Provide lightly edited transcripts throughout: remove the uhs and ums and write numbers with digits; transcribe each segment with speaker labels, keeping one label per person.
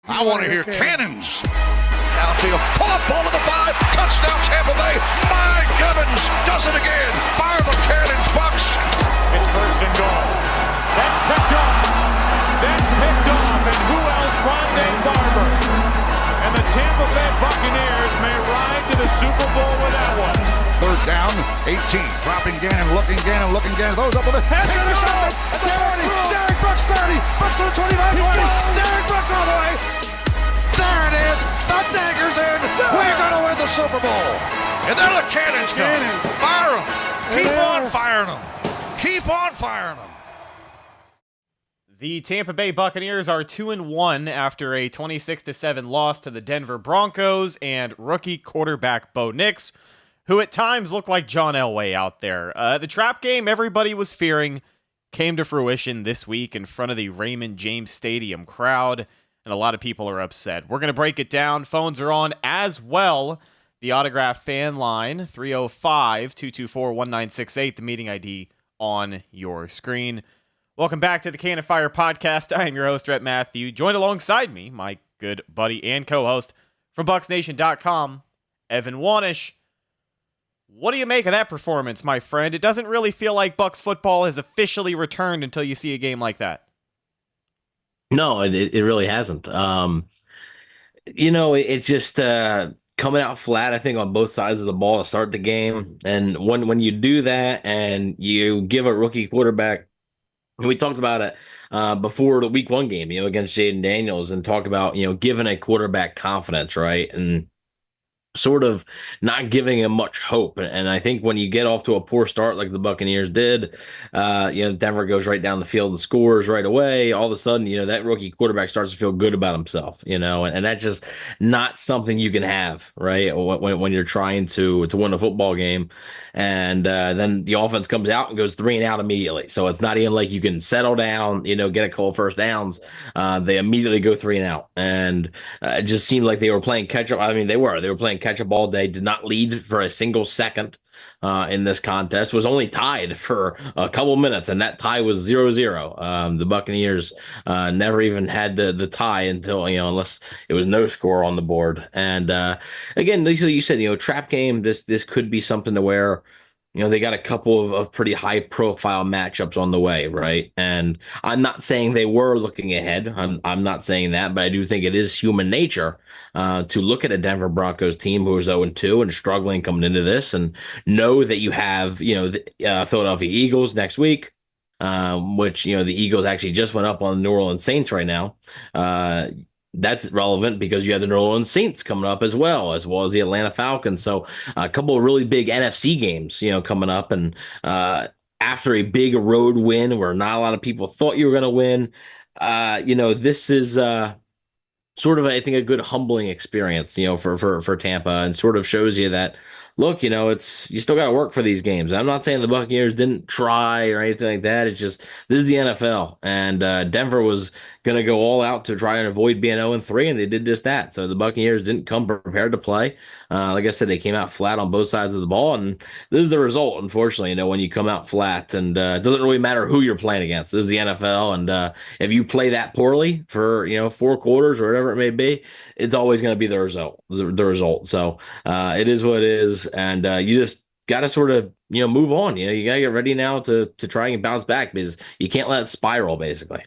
Speaker 1: I want to hear cannons. Downfield, pull up, ball to the 5, touchdown Tampa Bay. Mike Evans does it again. Fire the cannons, Bucs.
Speaker 2: It's first and goal. That's picked off. That's picked off. And who else? Rondé Barber. And the Tampa Bay Buccaneers may ride to the Super Bowl with that one.
Speaker 1: Third down, 18. Dropping Gannon, looking Gannon. Those up with the head. Intercepted. Derek Brooks 30. Brooks to the 25. 20. Derek Brooks all the way. There it is. The dagger's in. We're going to win the Super Bowl. And there the cannons go. Fire them. Keep on firing them. Keep on firing them.
Speaker 3: The Tampa Bay Buccaneers are 2-1 after a 26-7 loss to the Denver Broncos and rookie quarterback Bo Nix, who at times looked like John Elway out there. The trap game everybody was fearing came to fruition this week in front of the Raymond James Stadium crowd, and a lot of people are upset. We're going to break it down. Phones are on as well. The Autograph fan line, 305-224-1968, the meeting ID on your screen. Welcome back to the Cannon Fire Podcast. I am your host, Rhett Matthew. Joined alongside me, my good buddy and co-host from BucsNation.com, Evan Wanish. What do you make of that performance, my friend? It doesn't really feel like Bucs football has officially returned until you see a game like that.
Speaker 4: No, it really hasn't. It's just coming out flat, I think, on both sides of the ball to start the game. And when you do that and you give a rookie quarterback, we talked about it before the week 1 game, against Jaden Daniels, and talk about, giving a quarterback confidence, right? And sort of not giving him much hope. And I think when you get off to a poor start like the Buccaneers did, Denver goes right down the field and scores right away. All of a sudden, that rookie quarterback starts to feel good about himself, and that's just not something you can have, right? When you're trying to win a football game. And then the offense comes out and goes 3 and out immediately. So it's not even like you can settle down, get a couple first downs. They immediately go 3 and out. And it just seemed like they were playing catch up. I mean, they were playing catch up all day, did not lead for a single second in this contest, was only tied for a couple minutes, and that tie was 0-0. The Buccaneers never even had the tie until, unless it was no score on the board. And again, you said, trap game, this could be something to where, they got a couple of pretty high-profile matchups on the way, right? And I'm not saying they were looking ahead. I'm not saying that, but I do think it is human nature to look at a Denver Broncos team who is 0-2 and struggling coming into this, and know that you have, the Philadelphia Eagles next week, which, the Eagles actually just went up on the New Orleans Saints right now. That's relevant because you have the New Orleans Saints coming up as well as the Atlanta Falcons. So a couple of really big NFC games, coming up. And after a big road win where not a lot of people thought you were going to win, this is sort of, I think, a good humbling experience, for Tampa, and sort of shows you that, look, it's, you still got to work for these games. I'm not saying the Buccaneers didn't try or anything like that. It's just, this is the NFL, and Denver was going to go all out to try and avoid being 0-3, and they did just that. So the Buccaneers didn't come prepared to play. Like I said, they came out flat on both sides of the ball, and this is the result, unfortunately, when you come out flat, and it doesn't really matter who you're playing against. This is the NFL, and if you play that poorly for, 4 quarters or whatever it may be, it's always going to be the result. So it is what it is, and you just got to sort of, move on. You got to get ready now to try and bounce back, because you can't let it spiral, basically.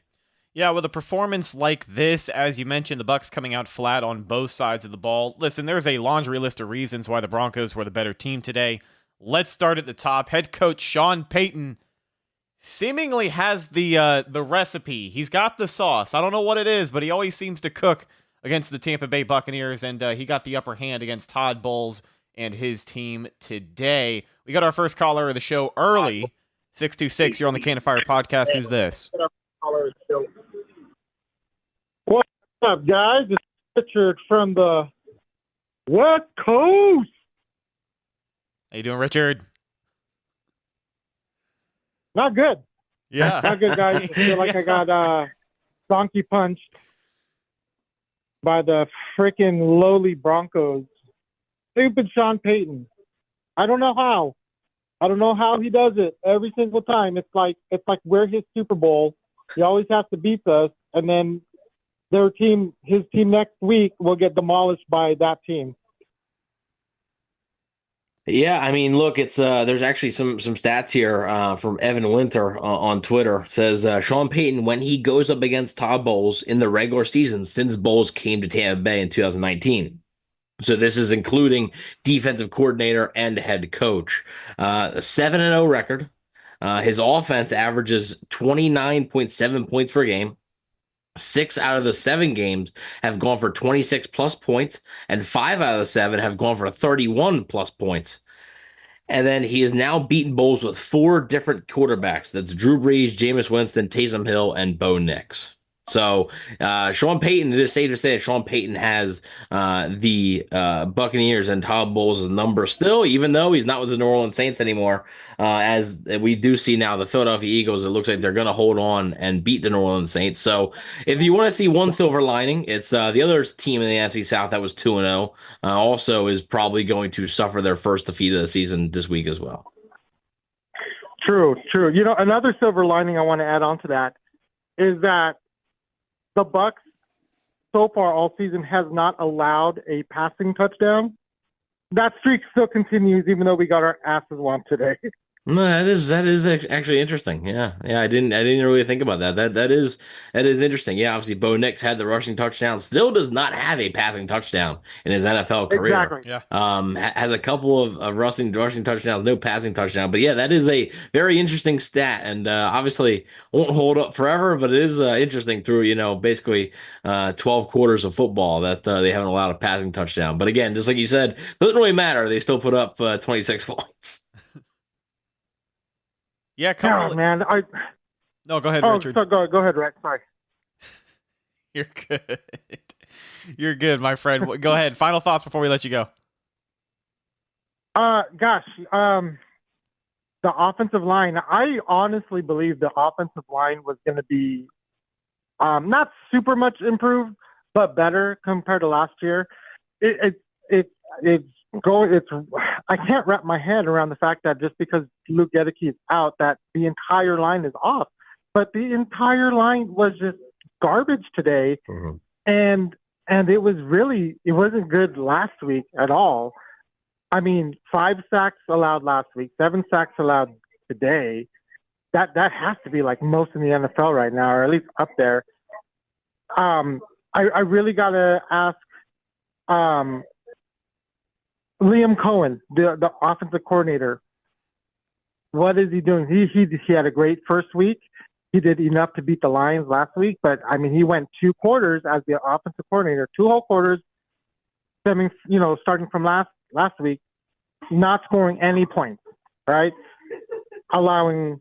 Speaker 3: Yeah, with a performance like this, as you mentioned, the Bucs coming out flat on both sides of the ball. Listen, there's a laundry list of reasons why the Broncos were the better team today. Let's start at the top. Head coach Sean Payton seemingly has the recipe. He's got the sauce. I don't know what it is, but he always seems to cook against the Tampa Bay Buccaneers, and he got the upper hand against Todd Bowles and his team today. We got our first caller of the show early. 626, you're on the Cannon Fire Podcast. Who's this?
Speaker 5: What's up, guys? It's Richard from the West Coast.
Speaker 3: How you doing, Richard?
Speaker 5: Not good.
Speaker 3: Yeah.
Speaker 5: Not good, guys. I feel like I got donkey punched by the freaking lowly Broncos. Stupid Sean Payton. I don't know how. I don't know how he does it every single time. It's like we're his Super Bowl. He always has to beat us, and then his team next week will get demolished by that team.
Speaker 4: Yeah, I mean, look, it's there's actually some stats here from Evan Winter on Twitter. Says Sean Payton, when he goes up against Todd Bowles in the regular season since Bowles came to Tampa Bay in 2019. So this is including defensive coordinator and head coach. A 7-0 record. His offense averages 29.7 points per game. 6 out of the 7 games have gone for 26 plus points, and 5 out of the 7 have gone for 31 plus points. And then he has now beaten Bowles with 4 different quarterbacks. That's Drew Brees, Jameis Winston, Taysom Hill, and Bo Nix. So Sean Payton, it is safe to say that Sean Payton has the Buccaneers and Todd Bowles' number still, even though he's not with the New Orleans Saints anymore. As we do see now, the Philadelphia Eagles, it looks like they're going to hold on and beat the New Orleans Saints. So if you want to see one silver lining, it's the other team in the NFC South that was 2-0 also is probably going to suffer their first defeat of the season this week as well.
Speaker 5: True. You know, another silver lining I want to add on to that is that the Bucs so far all season has not allowed a passing touchdown. That streak still continues, even though we got our asses whomped today.
Speaker 4: No, that is actually interesting. Yeah. I didn't really think about that. That is interesting. Yeah, obviously Bo Nix had the rushing touchdown. Still does not have a passing touchdown in his NFL career.
Speaker 5: Exactly.
Speaker 3: Yeah.
Speaker 4: Has a couple of rushing touchdowns, no passing touchdown. But yeah, that is a very interesting stat, and obviously won't hold up forever. But it is interesting through basically 12 quarters of football that they haven't allowed a passing touchdown. But again, just like you said, doesn't really matter. They still put up 26 points.
Speaker 3: Yeah,
Speaker 5: Man,
Speaker 3: No, go ahead,
Speaker 5: Oh,
Speaker 3: Richard.
Speaker 5: so go ahead, Rhett. Sorry.
Speaker 3: You're good. You're good, my friend. Go ahead. Final thoughts before we let you go.
Speaker 5: The offensive line. I honestly believe the offensive line was going to be not super much improved, but better compared to last year. I can't wrap my head around the fact that just because Luke Gedeke is out, that the entire line is off. But the entire line was just garbage today, and it wasn't good last week at all. I mean, 5 sacks allowed last week, 7 sacks allowed today. That has to be like most in the NFL right now, or at least up there. I really gotta ask. Liam Cohen, the offensive coordinator, what is he doing? He had a great first week. He did enough to beat the Lions last week, but I mean, he went 2 quarters as the offensive coordinator, 2 whole quarters, starting from last week, not scoring any points, right? Allowing,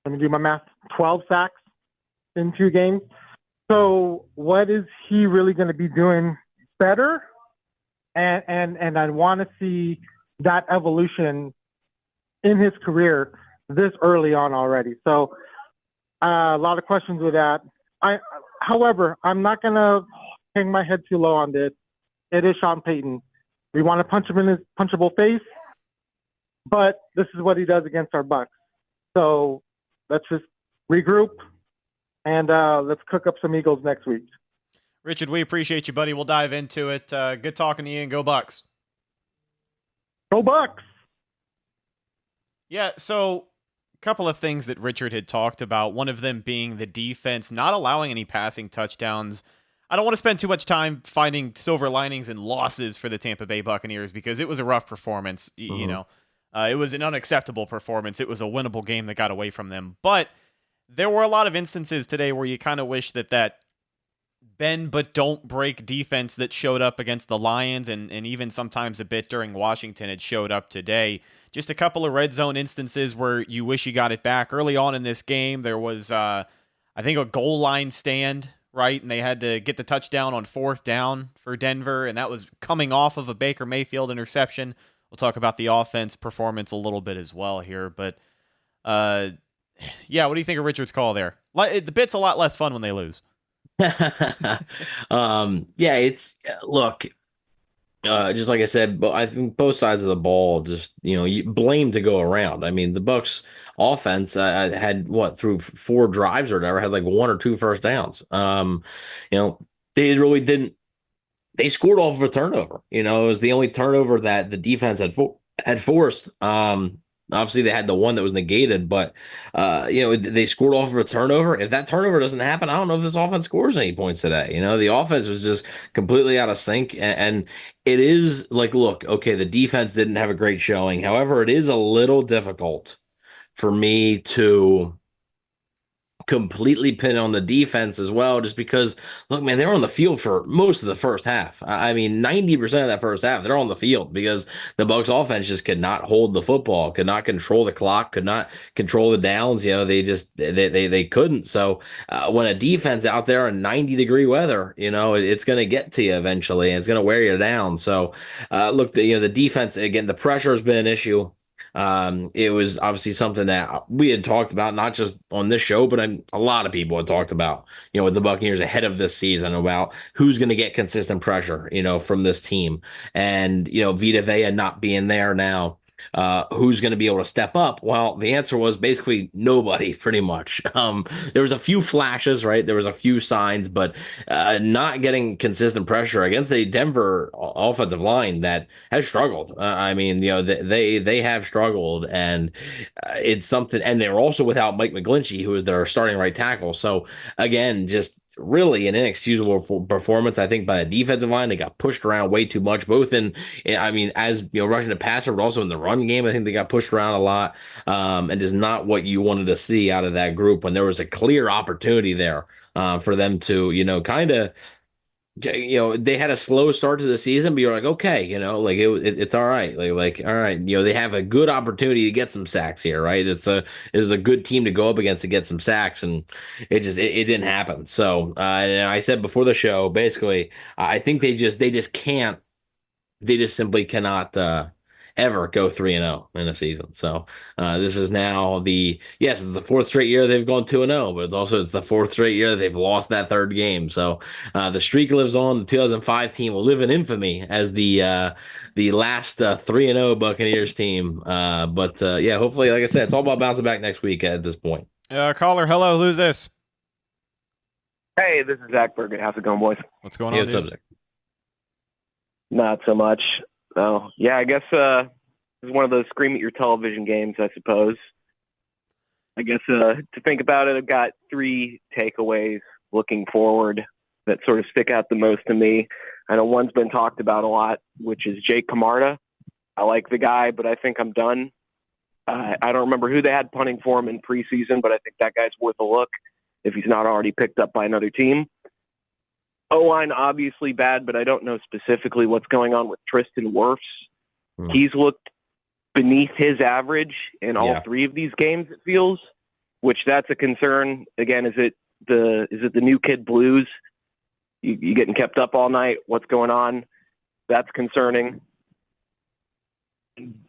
Speaker 5: let me do my math, 12 sacks in 2 games. So what is he really going to be doing better? And I want to see that evolution in his career this early on already. So a lot of questions with that. However, I'm not going to hang my head too low on this. It is Sean Payton. We want to punch him in his punchable face, but this is what he does against our Bucs. So let's just regroup and let's cook up some Eagles next week.
Speaker 3: Richard, we appreciate you, buddy. We'll dive into it. Good talking to you, and go Bucs.
Speaker 5: Go Bucs!
Speaker 3: Yeah, so a couple of things that Richard had talked about, one of them being the defense not allowing any passing touchdowns. I don't want to spend too much time finding silver linings and losses for the Tampa Bay Buccaneers because it was a rough performance. It was an unacceptable performance. It was a winnable game that got away from them. But there were a lot of instances today where you kind of wish that bend but don't break defense that showed up against the Lions and even sometimes a bit during Washington had showed up today. Just a couple of red zone instances where you wish you got it back. Early on in this game, there was, I think, a goal line stand, right? And they had to get the touchdown on 4th down for Denver, and that was coming off of a Baker Mayfield interception. We'll talk about the offense performance a little bit as well here. But, yeah, what do you think of Richard's call there? The bit's a lot less fun when they lose.
Speaker 4: Yeah, it's look, Just like I said, but I think both sides of the ball just you blame to go around. I mean, the Bucs offense had what through 4 drives or whatever had like 1 or 2 first downs. They really didn't. They scored off of a turnover. It was the only turnover that the defense had forced. Obviously, they had the one that was negated, but they scored off of a turnover. If that turnover doesn't happen, I don't know if this offense scores any points today. The offense was just completely out of sync, and it is like, look, okay, the defense didn't have a great showing. However, it is a little difficult for me to completely pin on the defense as well, just because, look, man, they were on the field for most of the first half. I mean, 90% of that first half, they're on the field because the Bucs offense just could not hold the football, could not control the clock, could not control the downs. They couldn't. So when a defense out there in 90-degree weather, it's going to get to you eventually, and it's going to wear you down. So look, the defense, again, the pressure has been an issue. It was obviously something that we had talked about, not just on this show, but a lot of people had talked about, with the Buccaneers ahead of this season about who's going to get consistent pressure, from this team. And, Vita Vea not being there now, who's going to be able to step up? Well, the answer was basically nobody, pretty much. There was a few flashes, right? There was a few signs, but not getting consistent pressure against a Denver offensive line that has struggled. I mean, they have struggled, and it's something. And they were also without Mike McGlinchey, who is their starting right tackle. So again, just really an inexcusable performance, I think, by the defensive line. They got pushed around way too much, both as rushing the passer, but also in the run game. I think they got pushed around a lot, and just not what you wanted to see out of that group when there was a clear opportunity there for them to, kind of. They had a slow start to the season, but you're like, okay, it's all right. Like, all right, they have a good opportunity to get some sacks here, right? This is a good team to go up against to get some sacks, and it didn't happen. So, and I said before the show, basically, I think they just can't, they just simply cannot ever go 3-0 in a season. So this is now it's the 4th straight year they've gone 2-0, but it's the 4th straight year that they've lost that 3rd game. So the streak lives on. The 2005 team will live in infamy as the last 3-0 Buccaneers team. But hopefully, like I said, it's all about bouncing back next week at this point.
Speaker 3: Caller, hello, who's this?
Speaker 6: Hey, this is Zach Burgett. How's it going, boys?
Speaker 3: What's going on?
Speaker 4: What's up, Zach?
Speaker 6: Not so much. Oh, yeah, I guess it's one of those scream at your television games, I suppose. I guess to think about it, I've got 3 takeaways looking forward that sort of stick out the most to me. I know one's been talked about a lot, which is Jake Camarda. I like the guy, but I think I'm done. I don't remember who they had punting for him in preseason, but I think that guy's worth a look if he's not already picked up by another team. O-line obviously bad, but I don't know specifically what's going on with Tristan Wirfs. He's looked beneath his average in all 3 of these games, it feels, which that's a concern. Again, is it the new kid blues? You getting kept up all night? What's going on? That's concerning.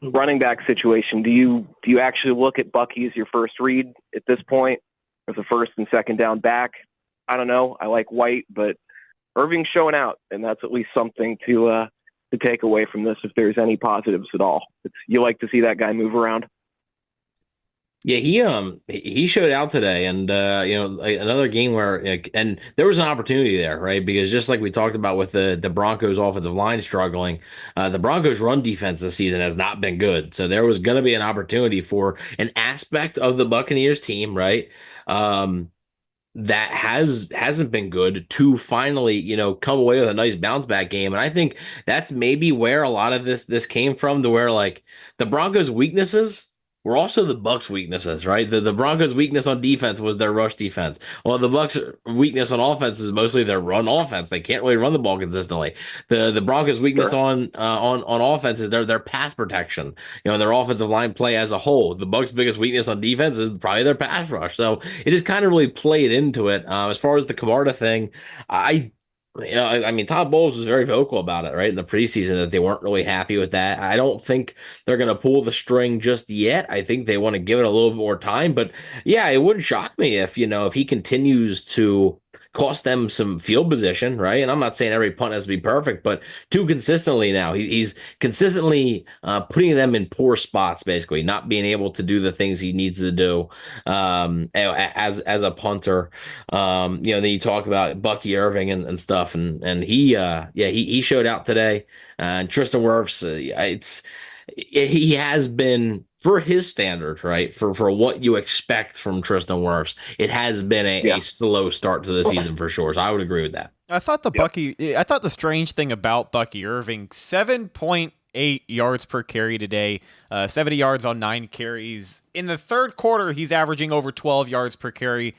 Speaker 6: Running back situation. Do you actually look at Bucky as your first read at this point, as a first and second down back? I don't know. I like White, but Irving's showing out, and that's at least something to take away from this if there's any positives at all. You like to see that guy move around.
Speaker 4: Yeah, he showed out today, and another game where and there was an opportunity there, right? Because just like we talked about with the Broncos offensive line struggling, the Broncos run defense this season has not been good. So there was going to be an opportunity for an aspect of the Buccaneers team, right? That hasn't been good to finally, come away with a nice bounce back game. And I think that's maybe where a lot of this came from, to where like the Broncos' weaknesses were also the Bucs' weaknesses, right? The Broncos' weakness on defense was their rush defense. Well, the Bucs' weakness on offense is mostly their run offense. They can't really run the ball consistently. The Broncos' weakness on offense is their pass protection. Their offensive line play as a whole. The Bucs' biggest weakness on defense is probably their pass rush. So it just kind of really played into it. As far as the Camarda thing, I mean, Todd Bowles was very vocal about it, right, in the preseason, that they weren't really happy with that. I don't think they're going to pull the string just yet. I think they want to give it a little bit more time. But yeah, it wouldn't shock me if he continues to cost them some field position, right? And I'm not saying every punt has to be perfect, but too consistently now. He's consistently putting them in poor spots, basically, not being able to do the things he needs to do as a punter. Then you talk about Bucky Irving and stuff, and he showed out today. And Tristan Wirfs, he has been, for his standards, right? For what you expect from Tristan Wirfs, it has been a slow start to the season for sure. So I would agree with that.
Speaker 3: I thought the strange thing about Bucky Irving, 7.8 yards per carry today, 70 yards on 9 carries. In the third quarter, he's averaging over 12 yards per carry.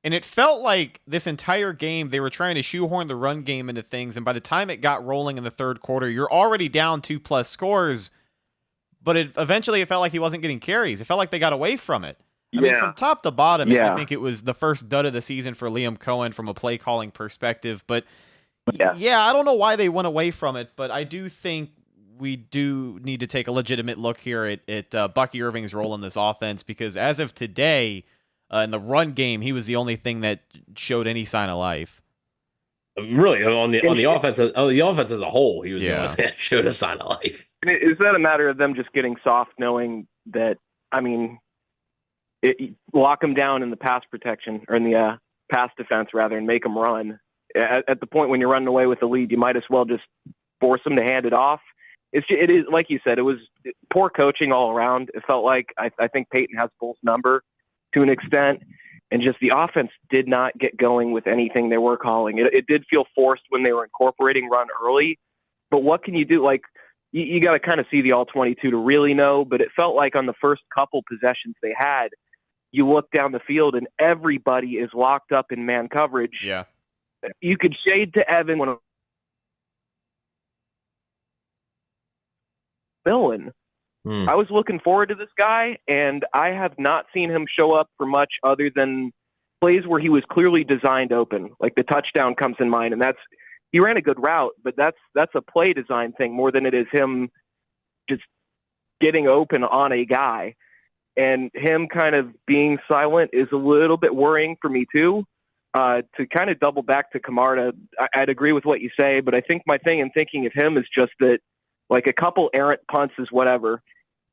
Speaker 3: And it felt like this entire game, they were trying to shoehorn the run game into things. And by the time it got rolling in the third quarter, you're already down 2+ scores. But eventually it felt like he wasn't getting carries. It felt like they got away from it. I mean, from top to bottom, I think it was the first dud of the season for Liam Cohen from a play calling perspective. But I don't know why they went away from it. But I do think we do need to take a legitimate look here at Bucky Irving's role in this offense, because as of today, in the run game, he was the only thing that showed any sign of life.
Speaker 4: Really, on the offense as a whole, he was the only thing that showed a sign of life.
Speaker 6: Is that a matter of them just getting soft, knowing that? I mean, lock them down in the pass protection, or in the pass defense rather, and make them run. At the point when you're running away with the lead, you might as well just force them to hand it off. It is like you said, it was poor coaching all around. It felt like I think Peyton has Bull's number to an extent, and just the offense did not get going with anything they were calling. It did feel forced when they were incorporating run early, but what can you do? Like, you got to kind of see the all 22 to really know, but it felt like on the first couple possessions they had, you look down the field and everybody is locked up in man coverage.
Speaker 3: Yeah.
Speaker 6: You could shade to Evan when villain. I was looking forward to this guy, and I have not seen him show up for much other than plays where he was clearly designed open. Like the touchdown comes in mind, and he ran a good route, but that's a play design thing more than it is him just getting open on a guy. And him kind of being silent is a little bit worrying for me too. To kind of double back to Camarda, I'd agree with what you say, but I think my thing in thinking of him is just that, like, a couple errant punts is whatever.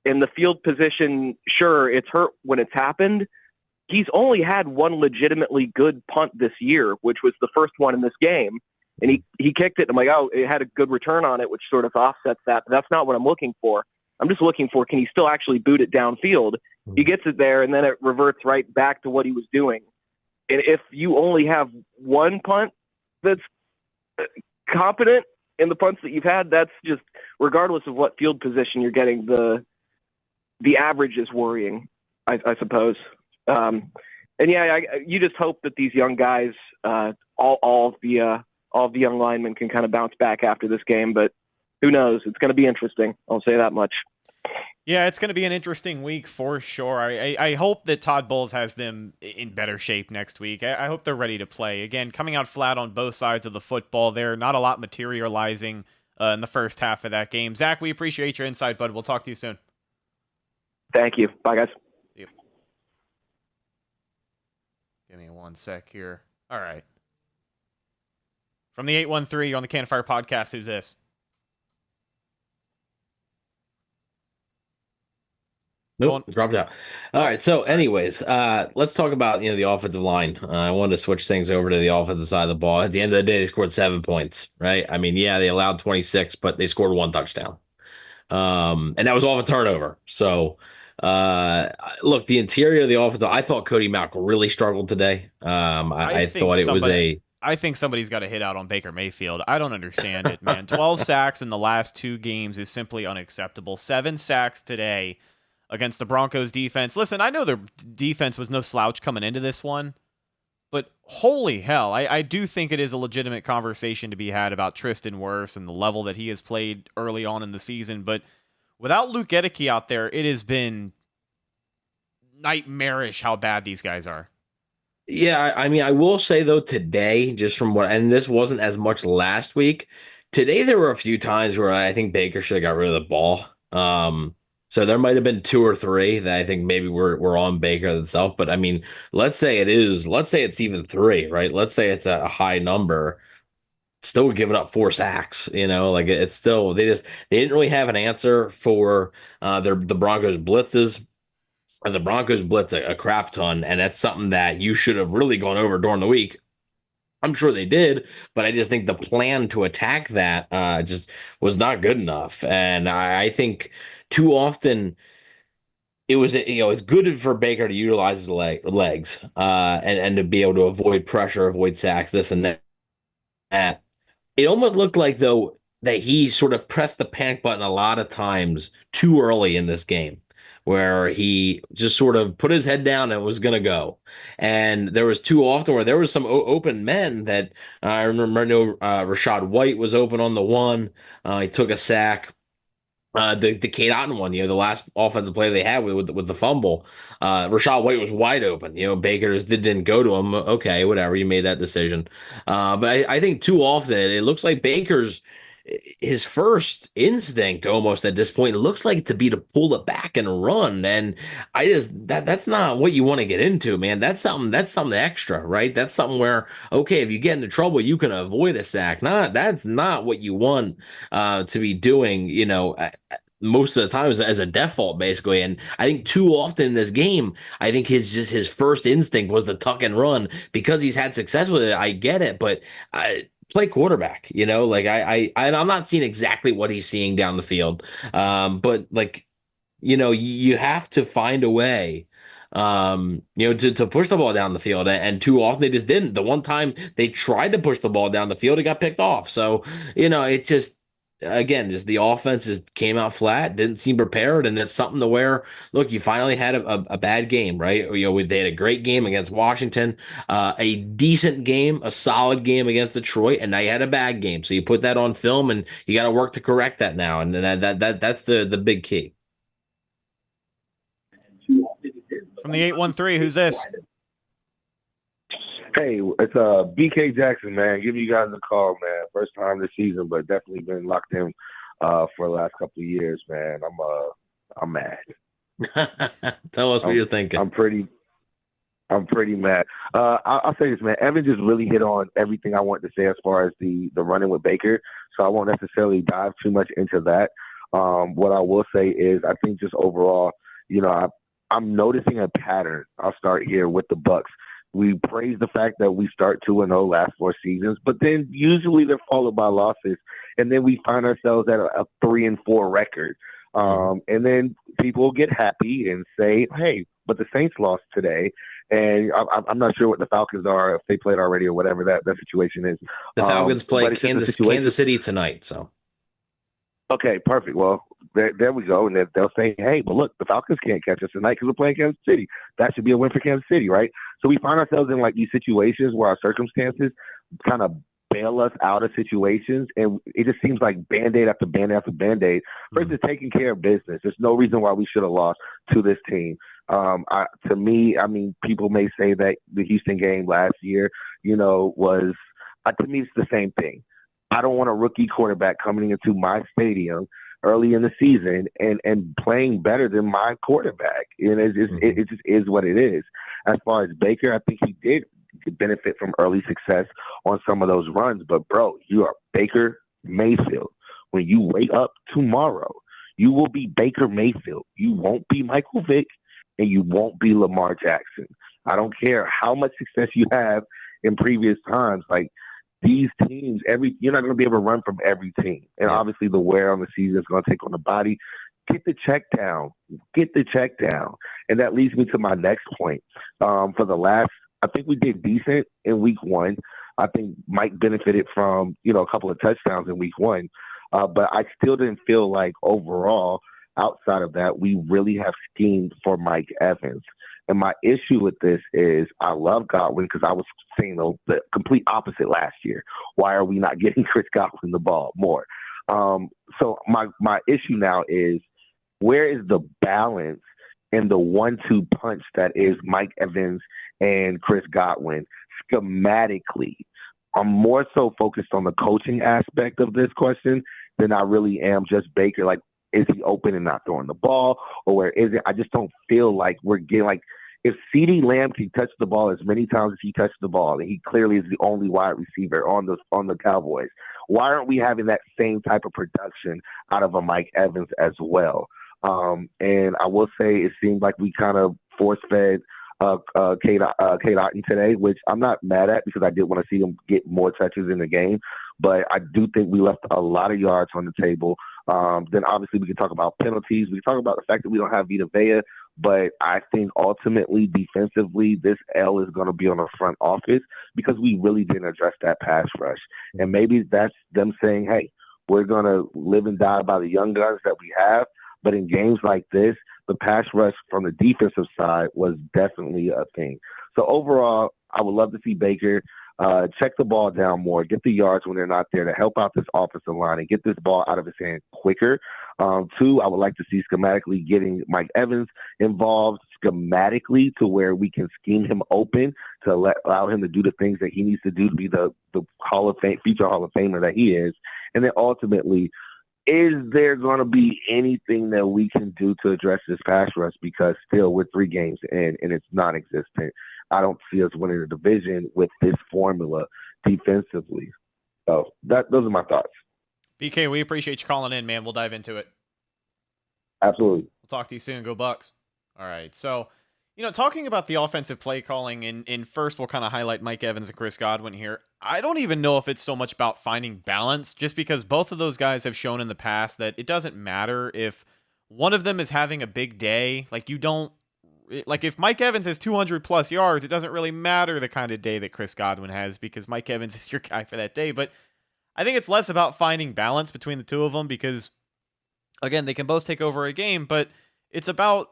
Speaker 6: In the field position, sure, it's hurt when it's happened. He's only had one legitimately good punt this year, which was the first one in this game. And he kicked it. And I'm like, oh, it had a good return on it, which sort of offsets that. But that's not what I'm looking for. I'm just looking for, can he still actually boot it downfield? He gets it there, and then it reverts right back to what he was doing. And if you only have one punt that's competent in the punts that you've had, that's just, regardless of what field position you're getting, the average is worrying, I suppose. You just hope that these young guys, all of the young linemen can kind of bounce back after this game, but who knows? It's going to be interesting. I'll say that much.
Speaker 3: Yeah, it's going to be an interesting week for sure. I hope that Todd Bowles has them in better shape next week. I hope they're ready to play. Again, coming out flat on both sides of the football there. Not a lot materializing in the first half of that game. Zach, we appreciate your insight, bud. We'll talk to you soon.
Speaker 6: Thank you. Bye, guys.
Speaker 3: Yep. Give me one sec here. All right. From the 813, you're on the Cannon Fire Podcast. Who's this?
Speaker 4: Nope, dropped out. All right. So, anyways, let's talk about the offensive line. I wanted to switch things over to the offensive side of the ball. At the end of the day, they scored 7 points, right? I mean, yeah, they allowed 26, but they scored 1 touchdown, and that was all of a turnover. So, look, the interior of the offensive, I thought Cody Mack really struggled today. I thought it was
Speaker 3: I think somebody's got to hit out on Baker Mayfield. I don't understand it, man. 12 sacks in the last 2 games is simply unacceptable. 7 sacks today against the Broncos defense. Listen, I know their defense was no slouch coming into this one, but holy hell, I do think it is a legitimate conversation to be had about Tristan Wirfs and the level that he has played early on in the season. But without Luke Gedeke out there, it has been nightmarish how bad these guys are.
Speaker 4: Yeah, I mean, I will say, though, today, just from and this wasn't as much last week, today there were a few times where I think Baker should have got rid of the ball. So there might have been 2 or 3 that I think maybe we're on Baker itself. But I mean, let's say it's even 3, right? Let's say it's a high number. Still giving up 4 sacks, like it's still they didn't really have an answer for the Broncos blitzes. The Broncos blitz a crap ton, and that's something that you should have really gone over during the week. I'm sure they did, but I just think the plan to attack that just was not good enough. And I think too often it's good for Baker to utilize his legs and to be able to avoid pressure, avoid sacks, this and that. It almost looked like, though, that he sort of pressed the panic button a lot of times too early in this game, where he just sort of put his head down and was going to go. And there was too often where there was some open men that I remember. Rashad White was open on the one. He took a sack. The Cade Otton one, the last offensive play they had with the fumble, Rashad White was wide open. Baker just didn't go to him. Okay, whatever, you made that decision. But I think too often it looks like his first instinct almost at this point looks like to pull it back and run. And that's not what you want to get into, man. That's something extra, right? That's something where, okay, if you get into trouble, you can avoid a sack. That's not what you want to be doing, most of the time as a default, basically. And I think too often in this game, I think his first instinct was to tuck and run because he's had success with it. I get it, but play quarterback, like and I'm not seeing exactly what he's seeing down the field. But like, you have to find a way, to push the ball down the field. And too often they just didn't. The one time they tried to push the ball down the field, it got picked off. So, it just, again, just the offense just came out flat, didn't seem prepared, and it's something to where, look, you finally had a bad game, right? They had a great game against Washington, a decent game, a solid game against Detroit, and now you had a bad game. So you put that on film, and you got to work to correct that now, and that's the big key.
Speaker 3: From the 813, who's this?
Speaker 7: Hey, it's BK Jackson, man. Giving you guys a call, man. First time this season, but definitely been locked in for the last couple of years, man. I'm mad.
Speaker 4: Tell us what you're thinking.
Speaker 7: I'm pretty mad. I'll say this, man. Evan just really hit on everything I wanted to say as far as the running with Baker, so I won't necessarily dive too much into that. What I will say is I think just overall, I'm noticing a pattern. I'll start here with the Bucs. We praise the fact that we start 2-0 last 4 seasons, but then usually they're followed by losses, and then we find ourselves at a 3-4 record. And then people get happy and say, "Hey, but the Saints lost today," and I'm not sure what the Falcons are, if they played already or whatever that situation is.
Speaker 4: The Falcons play Kansas City tonight, so.
Speaker 7: Okay, perfect. Well, there we go. And they'll say, "Hey, but look, the Falcons can't catch us tonight because we're playing Kansas City. That should be a win for Kansas City, right?" So we find ourselves in like these situations where our circumstances kind of bail us out of situations, and it just seems like Band-Aid after Band-Aid after Band-Aid versus taking care of business. There's no reason why we should have lost to this team. To me, I mean, people may say that the Houston game last year, was to me it's the same thing. I don't want a rookie quarterback coming into my stadium early in the season and playing better than my quarterback. And it just is what it is. As far as Baker, I think he did benefit from early success on some of those runs. But, bro, you are Baker Mayfield. When you wake up tomorrow, you will be Baker Mayfield. You won't be Michael Vick, and you won't be Lamar Jackson. I don't care how much success you have in previous times. Like, these teams, you're not going to be able to run from every team. And obviously the wear on the season is going to take on the body. Get the check down. And that leads me to my next point. I think we did decent in week 1. I think Mike benefited from, a couple of touchdowns in week 1. But I still didn't feel like overall, outside of that, we really have schemed for Mike Evans. And my issue with this is I love Godwin because I was saying the complete opposite last year. Why are we not getting Chris Godwin the ball more? So my issue now is, where is the balance in the 1-2 punch that is Mike Evans and Chris Godwin schematically? I'm more so focused on the coaching aspect of this question than I really am just Baker. Like, is he open and not throwing the ball, or where is it? I just don't feel like we're getting like if CeeDee Lamb can touch the ball as many times as he touched the ball, and he clearly is the only wide receiver on the Cowboys, why aren't we having that same type of production out of a Mike Evans as well? And I will say it seemed like we kind of force-fed Cade Otton today, which I'm not mad at because I did want to see him get more touches in the game. But I do think we left a lot of yards on the table. Then obviously we can talk about penalties. We can talk about the fact that we don't have Vita Vea. But I think ultimately, defensively, this L is going to be on the front office because we really didn't address that pass rush. And maybe that's them saying, hey, we're going to live and die by the young guns that we have. But in games like this, the pass rush from the defensive side was definitely a thing. So overall, I would love to see Baker check the ball down more, get the yards when they're not there to help out this offensive line and get this ball out of his hand quicker. Two, I would like to see schematically getting Mike Evans involved schematically to where we can scheme him open to allow him to do the things that he needs to do to be the Hall of Fame, future Hall of Famer that he is. And then ultimately, is there going to be anything that we can do to address this pass rush? Because still, we're 3 games in, and it's non-existent. I don't see us winning the division with this formula defensively. So those are my thoughts.
Speaker 3: BK, we appreciate you calling in, man. We'll dive into it.
Speaker 7: Absolutely.
Speaker 3: We'll talk to you soon. Go Bucs. All right. So, talking about the offensive play calling, in first we'll kind of highlight Mike Evans and Chris Godwin here. I don't even know if it's so much about finding balance, just because both of those guys have shown in the past that it doesn't matter if one of them is having a big day. Like if Mike Evans has 200 plus yards, it doesn't really matter the kind of day that Chris Godwin has because Mike Evans is your guy for that day. But I think it's less about finding balance between the two of them because, again, they can both take over a game, but it's about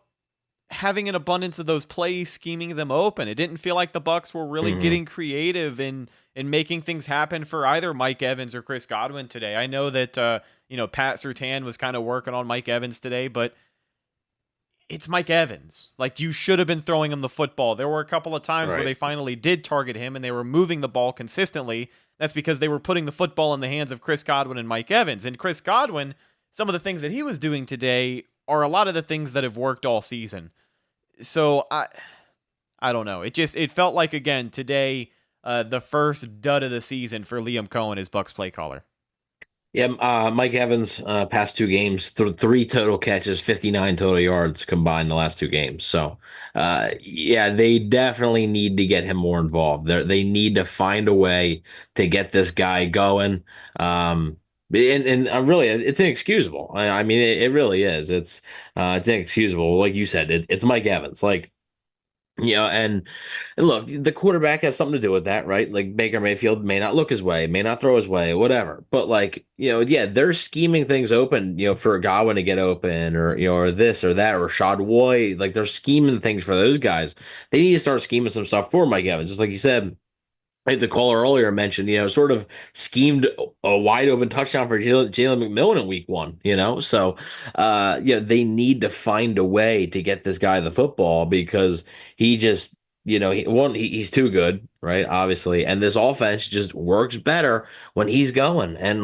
Speaker 3: having an abundance of those plays, scheming them open. It didn't feel like the Bucs were really getting creative in making things happen for either Mike Evans or Chris Godwin today. I know that Pat Surtain was kind of working on Mike Evans today, but it's Mike Evans. Like, you should have been throwing him the football. There were a couple of times where they finally did target him and they were moving the ball consistently. That's because they were putting the football in the hands of Chris Godwin and Mike Evans. And Chris Godwin, some of the things that he was doing today are a lot of the things that have worked all season. So I don't know. It felt like, again, today, the first dud of the season for Liam Cohen as Bucs play caller.
Speaker 4: Yeah, Mike Evans, past 2 games, 3 total catches, 59 total yards combined the last 2 games. So, they definitely need to get him more involved. They need to find a way to get this guy going. And really, it's inexcusable. I mean, it really is. It's inexcusable. Like you said, it's Mike Evans. And look, the quarterback has something to do with that, right? Like, Baker Mayfield may not look his way, may not throw his way, whatever. But they're scheming things open, for Godwin to get open or this or that, or Shadwoy. Like, they're scheming things for those guys. They need to start scheming some stuff for Mike Evans, just like you said. I think the caller earlier mentioned, sort of schemed a wide open touchdown for Jalen McMillan in week 1, So, they need to find a way to get this guy the football because he just, he's too good, right? Obviously. And this offense just works better when he's going. And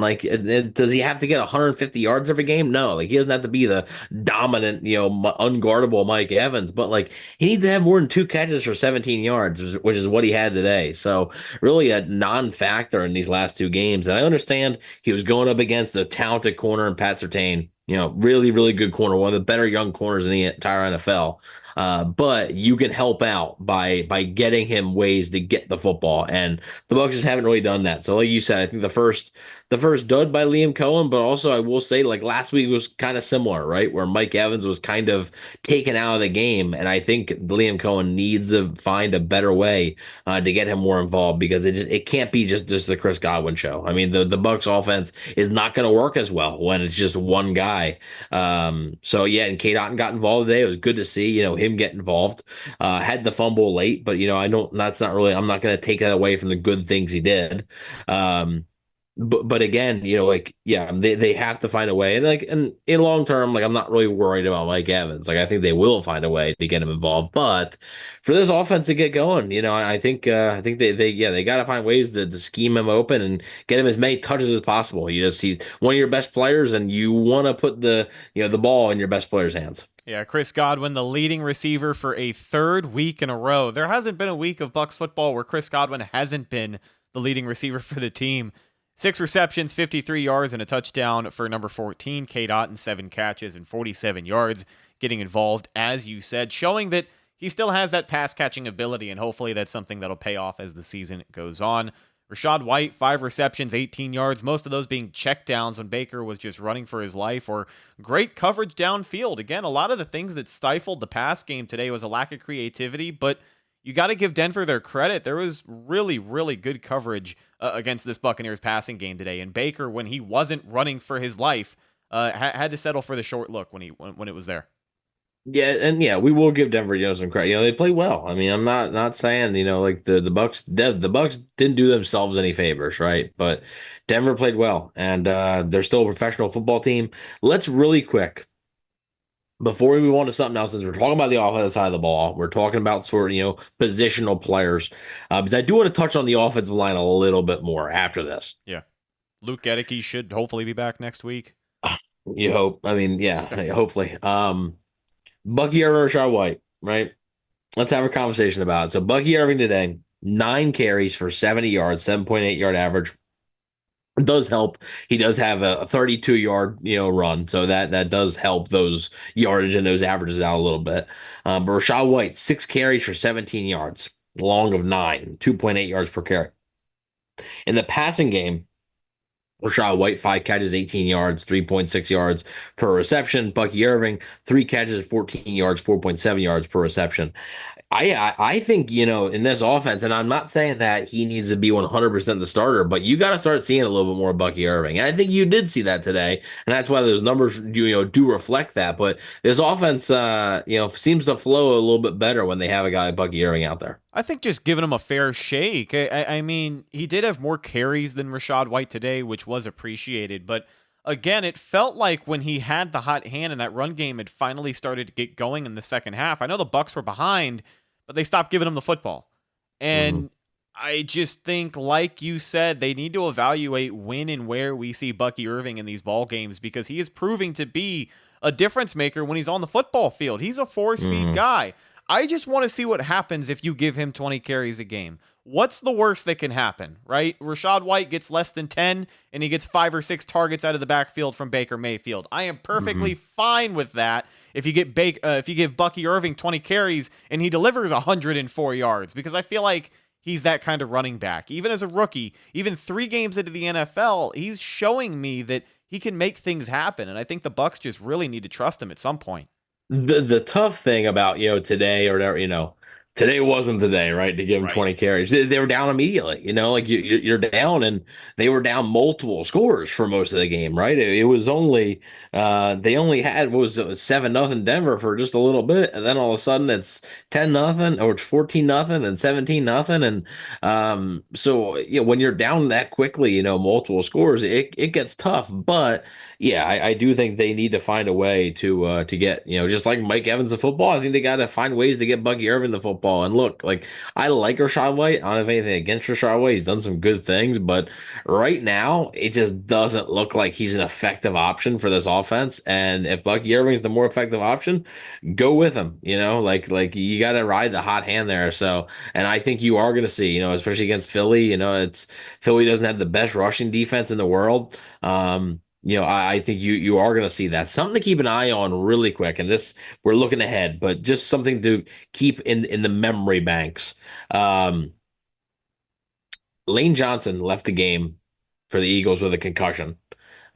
Speaker 4: does he have to get 150 yards every game? No, he doesn't have to be the dominant, unguardable Mike Evans, but he needs to have more than 2 catches for 17 yards, which is what he had today. So really a non-factor in these last 2 games. And I understand he was going up against a talented corner in Pat Surtain, really, really good corner, one of the better young corners in the entire NFL. But you can help out by getting him ways to get the football, and the Bucs just haven't really done that. So, like you said, I think the first dud by Liam Cohen, but also I will say, last week was kind of similar, right, where Mike Evans was kind of taken out of the game, and I think Liam Cohen needs to find a better way to get him more involved because it can't be just the Chris Godwin show. I mean, the Bucs offense is not going to work as well when it's just one guy. And Cade Otton got involved today. It was good to see, him get involved. Had the fumble late, but I'm not going to take that away from the good things he did. but again, like, yeah, they have to find a way. And in long term, like, I'm not really worried about Mike Evans. Like, I think they will find a way to get him involved. But for this offense to get going, I think they got to find ways to scheme him open and get him as many touches as possible. He's one of your best players, and you want to put the ball in your best player's hands.
Speaker 3: Yeah, Chris Godwin, the leading receiver for a third week in a row. There hasn't been a week of Bucs football where Chris Godwin hasn't been the leading receiver for the team. 6 receptions, 53 yards, and a touchdown for number 14. Cade Otton, 7 catches and 47 yards, getting involved, as you said, showing that he still has that pass-catching ability, and hopefully that's something that'll pay off as the season goes on. Rachaad White, 5 receptions, 18 yards, most of those being checkdowns when Baker was just running for his life, or great coverage downfield. Again, a lot of the things that stifled the pass game today was a lack of creativity, but you got to give Denver their credit. There was really, really good coverage against this Buccaneers passing game today. And Baker, when he wasn't running for his life, had to settle for the short look when it was there.
Speaker 4: Yeah, and yeah, we will give Denver, some credit. They play well. I mean, I'm not saying, like the Bucs didn't do themselves any favors, right? But Denver played well, and they're still a professional football team. Let's really quick, before we move on to something else, since we're talking about the offensive side of the ball, we're talking about sort of, positional players, because I do want to touch on the offensive line a little bit more after this.
Speaker 3: Yeah. Luke Gedeke should hopefully be back next week.
Speaker 4: You hope. I mean, yeah, hopefully. Bucky Irving, Rachaad White, right? Let's have a conversation about it. So Bucky Irving today, 9 carries for 70 yards, 7.8 yard average. It does help. He does have a 32-yard, run, so that does help those yardage and those averages out a little bit. But Rachaad White, 6 carries for 17 yards, long of 9, 2.8 yards per carry. In the passing game, Rachaad White, 5 catches, 18 yards, 3.6 yards per reception. Bucky Irving, 3 catches, 14 yards, 4.7 yards per reception. I think, in this offense, and I'm not saying that he needs to be 100% the starter, but you got to start seeing a little bit more of Bucky Irving. And I think you did see that today, and that's why those numbers do reflect that. But this offense, seems to flow a little bit better when they have a guy like Bucky Irving out there.
Speaker 3: I think just giving him a fair shake. I mean, he did have more carries than Rachaad White today, which was appreciated. But again, it felt like when he had the hot hand and that run game had finally started to get going in the second half. I know the Bucs were behind, but they stopped giving him the football. And I just think, like you said, they need to evaluate when and where we see Bucky Irving in these ball games, because he is proving to be a difference maker when he's on the football field. He's a force feed guy. I just want to see what happens if you give him 20 carries a game. What's the worst that can happen, right? Rachaad White gets less than 10, and he gets 5 or 6 targets out of the backfield from Baker Mayfield. I am perfectly fine with that if you give Bucky Irving 20 carries and he delivers 104 yards, because I feel like he's that kind of running back. Even as a rookie, even 3 games into the NFL, he's showing me that he can make things happen, and I think the Bucs just really need to trust him at some point.
Speaker 4: The tough thing about, today or whatever, today wasn't the day, right, to give them 20 carries. They were down immediately, like you're down, and they were down multiple scores for most of the game, right? It was only they only had, what was it, 7-0 Denver for just a little bit, and then all of a sudden it's 10-0 or it's 14-0 and 17-0, and so when you're down that quickly, multiple scores, it gets tough. But yeah, I do think they need to find a way to get, just like Mike Evans the football, I think they got to find ways to get Bucky Irving the football. And look, like, I like Rachaad White. I don't have anything against Rachaad White. He's done some good things, but right now it just doesn't look like he's an effective option for this offense. And if Bucky Irving's the more effective option, go with him. Like you got to ride the hot hand there. So, and I think you are going to see, especially against Philly, it's Philly doesn't have the best rushing defense in the world. I think you are going to see that. Something to keep an eye on really quick, and this, we're looking ahead, but just something to keep in the memory banks. Lane Johnson left the game for the Eagles with a concussion.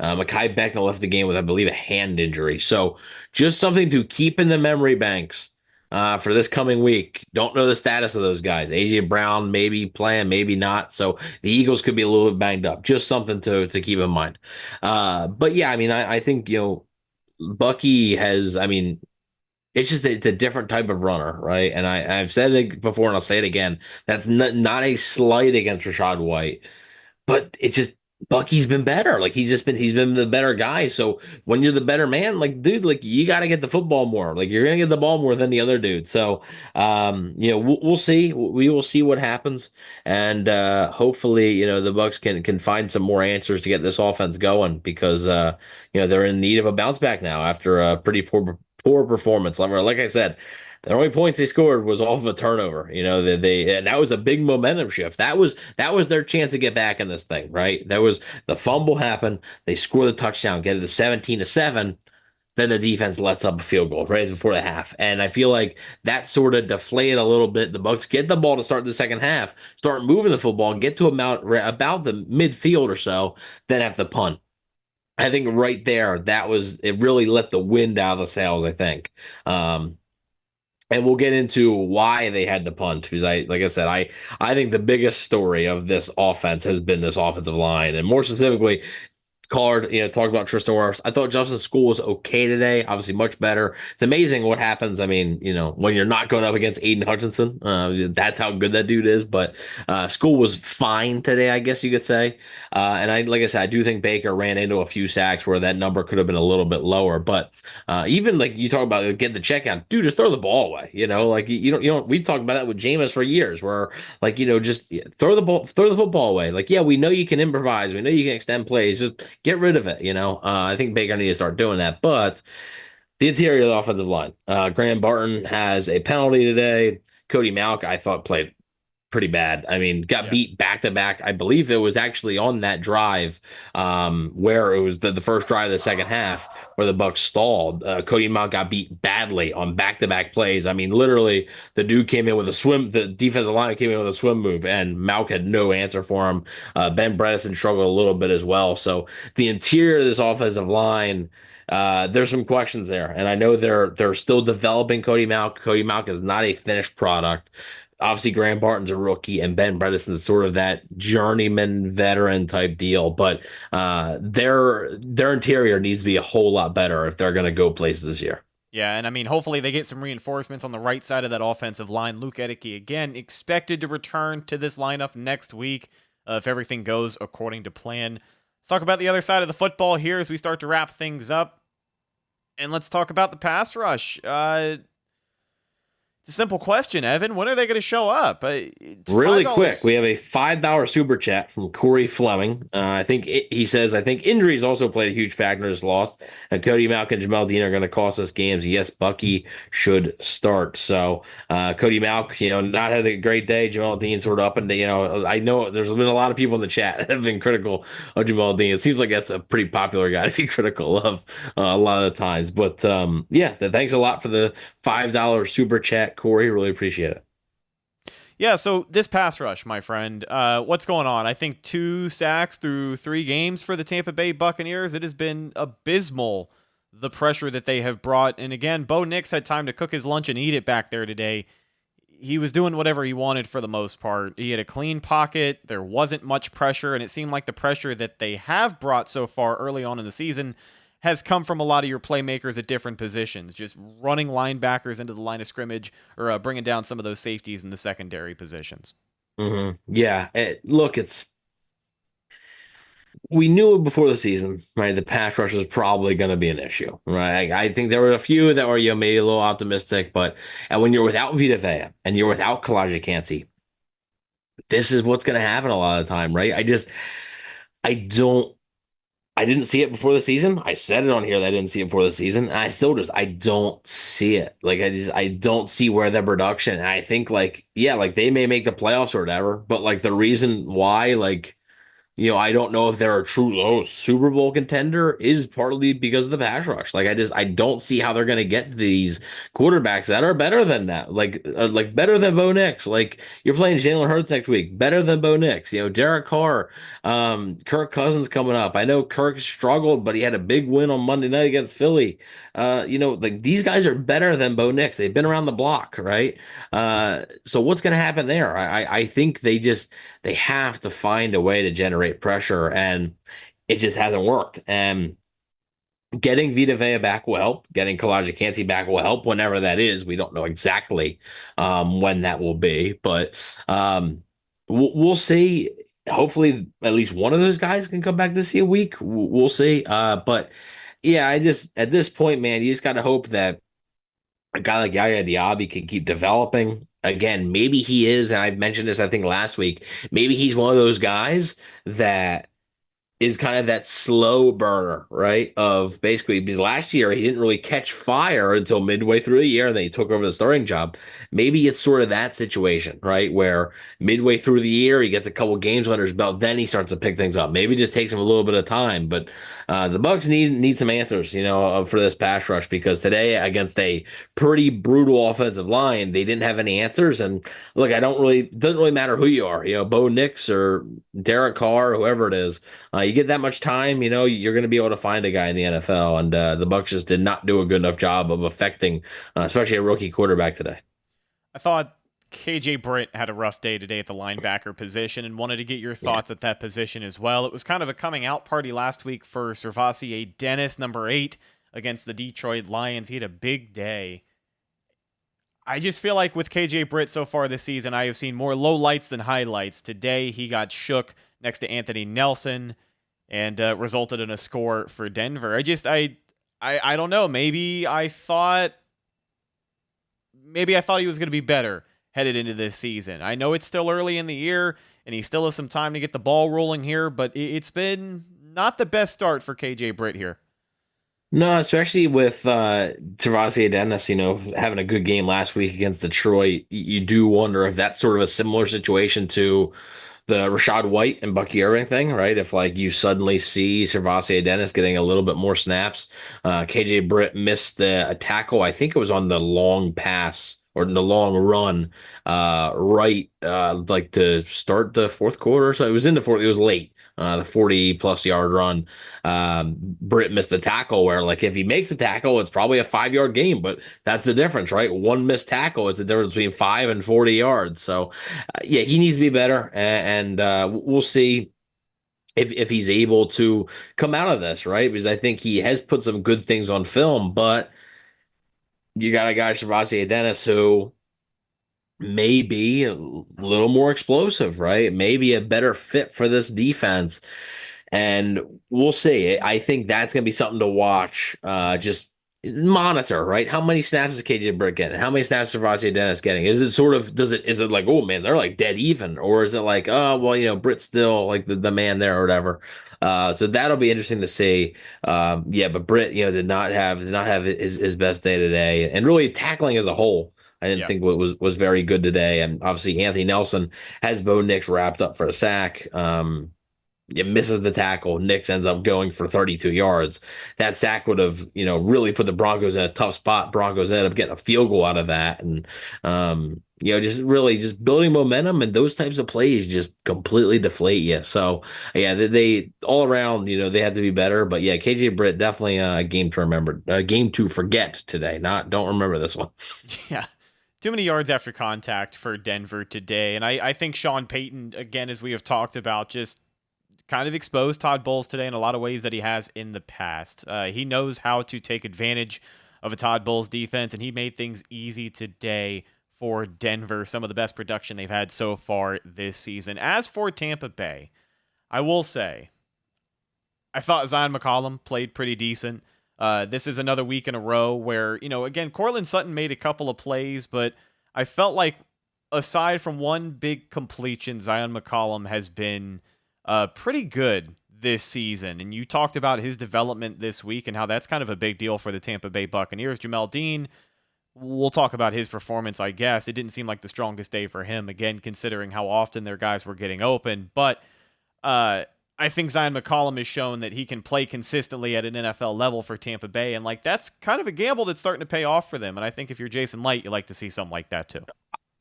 Speaker 4: Mekhi Becton left the game with, I believe, a hand injury. So just something to keep in the memory banks for this coming week. Don't know the status of those guys. A.J. Brown maybe playing, maybe not. So the Eagles could be a little bit banged up. Just something to keep in mind. But yeah, I mean, I think, Bucky has, I mean, it's just it's a different type of runner, right? And I've said it before, and I'll say it again. That's not a slight against Rachaad White, but it's just Bucky's been better. Like he's been the better guy. So when you're the better man, like dude, like you got to get the football more. Like you're gonna get the ball more than the other dude. So we'll see. We will see what happens, and hopefully the Bucs can find some more answers to get this offense going because they're in need of a bounce back now after a pretty poor performance. Like I said. The only points they scored was off of a turnover. And that was a big momentum shift. That was their chance to get back in this thing, right? That was the fumble happened. They score the touchdown, get it to 17-7. Then the defense lets up a field goal right before the half. And I feel like that sort of deflated a little bit. The Bucs get the ball to start the second half, start moving the football, get to about the midfield or so, then have to punt. I think right there, it really let the wind out of the sails, I think. And we'll get into why they had to punt because like I said, I think the biggest story of this offense has been this offensive line, and more specifically, talked about Tristan Wirfs. I thought Justin School was okay today. Obviously, much better. It's amazing what happens. I mean, when you're not going up against Aiden Hutchinson, that's how good that dude is. But School was fine today, I guess you could say. And like I said, I do think Baker ran into a few sacks where that number could have been a little bit lower. But even like you talk about get the check out, dude, just throw the ball away. Like you don't. We talked about that with Jameis for years, where like just throw the football away. Like we know you can improvise, we know you can extend plays, just get rid of it, I think Baker needs to start doing that. But the interior of the offensive line, Graham Barton has a penalty today. Cody Mauch, I thought, played pretty bad. I mean, got beat back to back. I Bleav it was actually on that drive where it was the first drive of the second half where the Bucs stalled. Cody Mauch got beat badly on back-to-back plays. I mean, literally, the dude came in with a swim. The defensive line came in with a swim move, and Mauch had no answer for him. Ben Bredesen struggled a little bit as well. So the interior of this offensive line, there's some questions there, and I know they're still developing Cody Mauch. Cody Mauch is not a finished product. Obviously, Graham Barton's a rookie, and Ben Bredesen is sort of that journeyman veteran type deal. But their interior needs to be a whole lot better if they're going to go places this year.
Speaker 3: Yeah, and I mean, hopefully they get some reinforcements on the right side of that offensive line. Luke Edeke, again, expected to return to this lineup next week if everything goes according to plan. Let's talk about the other side of the football here as we start to wrap things up. And let's talk about the pass rush. It's a simple question, Evan. When are they going to show up?
Speaker 4: Really quick, we have a $5 super chat from Corey Fleming. He says, I think injuries also played a huge factor in this loss. And Cody Mauch and Jamel Dean are going to cost us games. Yes, Bucky should start. So Cody Mauch, not had a great day. Jamel Dean sort of up and I know there's been a lot of people in the chat that have been critical of Jamel Dean. It seems like that's a pretty popular guy to be critical of a lot of the times. But thanks a lot for the $5 super chat, Corey. Really appreciate it.
Speaker 3: Yeah, so this pass rush, my friend, what's going on? I think 2 sacks through 3 games for the Tampa Bay Buccaneers. It has been abysmal, the pressure that they have brought. And again, Bo Nix had time to cook his lunch and eat it back there today. He was doing whatever he wanted for the most part. He had a clean pocket. There wasn't much pressure, and it seemed like the pressure that they have brought so far early on in the season has come from a lot of your playmakers at different positions, just running linebackers into the line of scrimmage or bringing down some of those safeties in the secondary positions.
Speaker 4: Mm-hmm. Yeah, we knew it before the season, right? The pass rush was probably going to be an issue, right? I think there were a few that were maybe a little optimistic, but when you're without Vita Vea and you're without Kalijah Kancey, this is what's going to happen a lot of the time, right? I didn't see it before the season. I said it on here that I didn't see it before the season. And I don't see it. Like, I don't see where the production. And I think they may make the playoffs or whatever, but like the reason why, I don't know if they're a true Super Bowl contender is partly because of the pass rush. Like, I don't see how they're going to get these quarterbacks that are better than that. Like better than Bo Nix. Like, you're playing Jalen Hurts next week, better than Bo Nix. Derek Carr, Kirk Cousins coming up. I know Kirk struggled, but he had a big win on Monday night against Philly. These guys are better than Bo Nix. They've been around the block, right? So what's going to happen there? I think they have to find a way to generate pressure, and it just hasn't worked. And getting Vita Vea back will help. Getting Kalijah Kancey back will help whenever that is. We don't know exactly when that will be, but we'll see. hopefully at least one of those guys can come back to see a week. We'll see. But yeah, I just at this point, man, you just got to hope that a guy like Yaya Diaby can keep developing. Again, maybe he is, and I mentioned this I think last week. Maybe he's one of those guys that is kind of that slow burner, right? Of basically because last year he didn't really catch fire until midway through the year, and then he took over the starting job. Maybe it's sort of that situation, right? Where midway through the year he gets a couple games under his belt, then he starts to pick things up. Maybe it just takes him a little bit of time, but the Bucs need some answers, for this pass rush because today against a pretty brutal offensive line, they didn't have any answers. And look, it doesn't really matter who you are, Bo Nix or Derek Carr, whoever it is. You get that much time, you're going to be able to find a guy in the NFL, and the Bucs just did not do a good enough job of affecting, especially a rookie quarterback today.
Speaker 3: I thought KJ Britt had a rough day today at the linebacker position and wanted to get your thoughts at that position as well. It was kind of a coming out party last week for Servassier Dennis, number 8, against the Detroit Lions. He had a big day. I just feel like with KJ Britt so far this season, I have seen more lowlights than highlights. Today, he got shook next to Anthony Nelson and resulted in a score for Denver. I don't know. Maybe I thought he was going to be better headed into this season. I know it's still early in the year, and he still has some time to get the ball rolling here, but it's been not the best start for KJ Britt here.
Speaker 4: No, especially with Travasier Dennis, having a good game last week against Detroit. You do wonder if that's sort of a similar situation to the Rashad White and Bucky Irving thing, right? If you suddenly see Servassier Dennis getting a little bit more snaps. KJ Britt missed a tackle. I think it was on the long pass or in the long run, to start the fourth quarter. So it was in the fourth. It was late. The 40-plus yard run. Britt missed the tackle where, if he makes the tackle, it's probably a 5-yard game, but that's the difference, right? One missed tackle is the difference between 5 and 40 yards. So, he needs to be better, and we'll see if he's able to come out of this, right? Because I think he has put some good things on film, but you got a guy, Servassier Dennis, who may be a little more explosive, right? Maybe a better fit for this defense. And we'll see. I think that's going to be something to watch. Just monitor, right? How many snaps is KJ Britt getting? How many snaps is Servassier Dennis getting? Is it like, oh man, they're dead even? Or is it like, oh, well, Britt's still the man there or whatever? So that'll be interesting to see. But Britt, did not have his best day today. And really tackling as a whole, I didn't think what was very good today. And obviously Anthony Nelson has Bo Nix wrapped up for a sack. Misses the tackle. Nix ends up going for 32 yards. That sack would have, really put the Broncos in a tough spot. Broncos ended up getting a field goal out of that. And, just building momentum, and those types of plays just completely deflate you. So, they all around, they had to be better. But, KJ Britt, definitely a game to remember, a game to forget today. Don't remember this one.
Speaker 3: Yeah. Too many yards after contact for Denver today. And I think Sean Payton, again, as we have talked about, just kind of exposed Todd Bowles today in a lot of ways that he has in the past. He knows how to take advantage of a Todd Bowles defense, and he made things easy today for Denver. Some of the best production they've had so far this season. As for Tampa Bay, I will say, I thought Zion McCollum played pretty decent. This is another week in a row where, again, Courtland Sutton made a couple of plays, but I felt like aside from one big completion, Zion McCollum has been pretty good this season. And you talked about his development this week and how that's kind of a big deal for the Tampa Bay Buccaneers. Jamel Dean, we'll talk about his performance, I guess. It didn't seem like the strongest day for him, again, considering how often their guys were getting open. But I think Zion McCollum has shown that he can play consistently at an NFL level for Tampa Bay. And that's kind of a gamble that's starting to pay off for them. And I think if you're Jason Light, you like to see something like that too.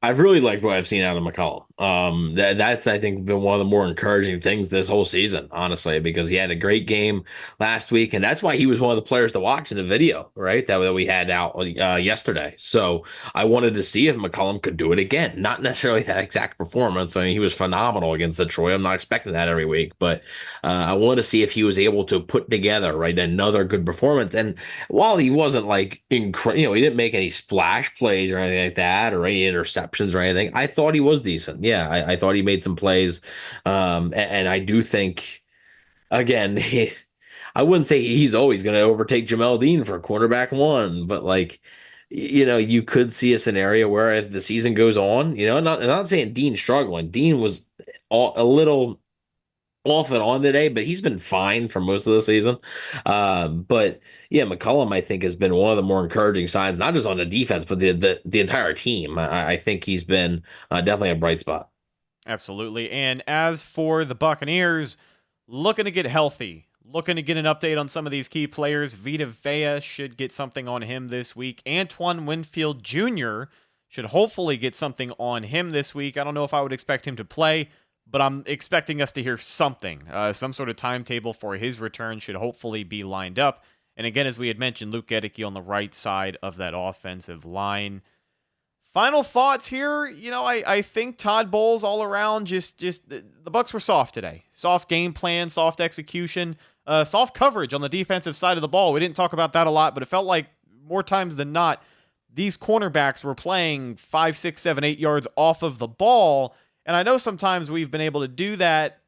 Speaker 4: I've really liked what I've seen out of McCollum. That's, I think, been one of the more encouraging things this whole season, honestly, because he had a great game last week, and that's why he was one of the players to watch in the video, right, that we had out yesterday. So I wanted to see if McCollum could do it again. Not necessarily that exact performance. I mean, he was phenomenal against Detroit. I'm not expecting that every week, but I wanted to see if he was able to put together, right, another good performance. And while he wasn't he didn't make any splash plays or anything like that or any interceptions interceptions or anything. I thought he was decent. Yeah, I thought he made some plays. And I do think, again, I wouldn't say he's always going to overtake Jamel Dean for cornerback one, but like, you could see a scenario where if the season goes on, I'm not saying Dean's struggling. Dean was a little off and on today, but he's been fine for most of the season. But yeah, McCollum, I think, has been one of the more encouraging signs, not just on the defense, but the entire team. I think he's been definitely a bright spot.
Speaker 3: Absolutely. And as for the Buccaneers, looking to get healthy, looking to get an update on some of these key players. Vita Vea should get something on him this week. Antoine Winfield Jr. should hopefully get something on him this week. I don't know if I would expect him to play, but I'm expecting us to hear something. Some sort of timetable for his return should hopefully be lined up. And again, as we had mentioned, Luke Gedeke on the right side of that offensive line. Final thoughts here. I think Todd Bowles all around just the Bucs were soft today. Soft game plan, soft execution, soft coverage on the defensive side of the ball. We didn't talk about that a lot, but it felt like more times than not, these cornerbacks were playing 5, 6, 7, 8 yards off of the ball. And I know sometimes we've been able to do that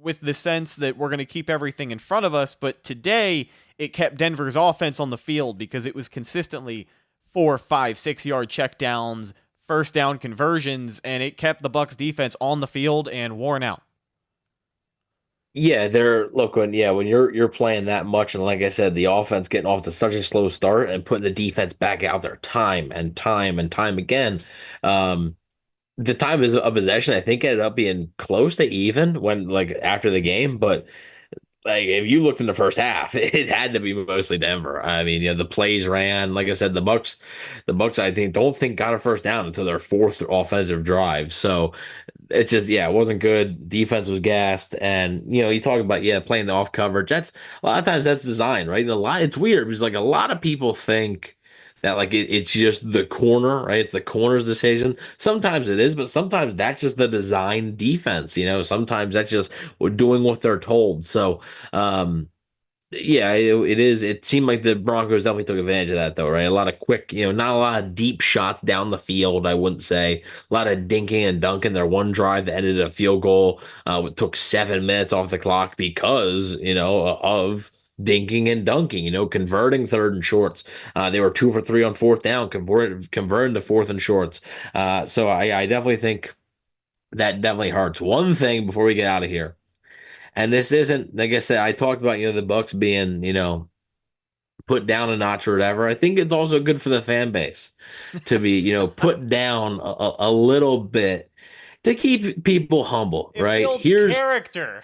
Speaker 3: with the sense that we're going to keep everything in front of us, but today it kept Denver's offense on the field because it was consistently 4, 5, 6 yard checkdowns, first down conversions, and it kept the Bucs defense on the field and worn out.
Speaker 4: Yeah, when you're playing that much, and like I said, the offense getting off to such a slow start and putting the defense back out there time and time and time again. The time of possession, I think, ended up being close to even when, like, after the game. But like, if you looked in the first half, it had to be mostly Denver. I mean, the plays ran. Like I said, the Bucs, I don't think got a first down until their fourth offensive drive. So it's just, it wasn't good. Defense was gassed, and you talk about playing the off coverage. That's a lot of times that's design, right? And it's weird because like a lot of people think that like it's just the corner, right? It's the corner's decision. Sometimes it is, but sometimes that's just the design defense. Sometimes that's just doing what they're told. So, it is. It seemed like the Broncos definitely took advantage of that, though, right? A lot of quick, not a lot of deep shots down the field. I wouldn't say a lot of dinking and dunking. Their one drive that ended in a field goal took 7 minutes off the clock because of dinking and dunking, converting third and shorts. They were 2 for 3 on fourth down, converting the fourth and shorts. So I definitely think that definitely hurts. One thing before we get out of here, and this isn't, like I said, I talked about, the Bucs being, put down a notch or whatever. I think it's also good for the fan base to be, put down a little bit to keep people humble,
Speaker 3: It
Speaker 4: right?
Speaker 3: builds character.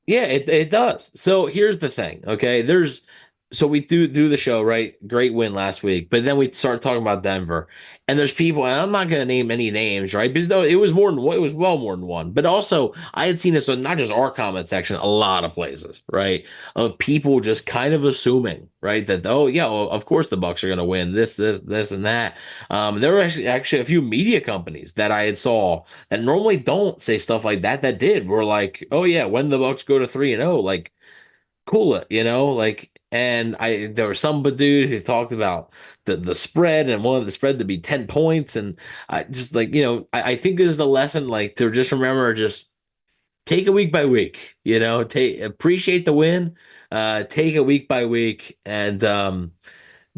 Speaker 4: Yeah, it does. So here's the thing, okay? So we do the show, right? Great win last week, but then we start talking about Denver, and there's people, and I'm not going to name any names, right? Because though it was more than one, it was well more than one. But also, I had seen this on not just our comment section, a lot of places, right? Of people just kind of assuming, right, that well, of course the Bucs are going to win this, and that. There were actually a few media companies that I had saw that normally don't say stuff like that did. Were like, oh yeah, when the Bucs go to 3-0, like, cool it, like. And there was some dude who talked about the spread and wanted the spread to be 10 points. And I just like, I think this is the lesson, like, to just remember, just take it week by week, appreciate the win, take it week by week. And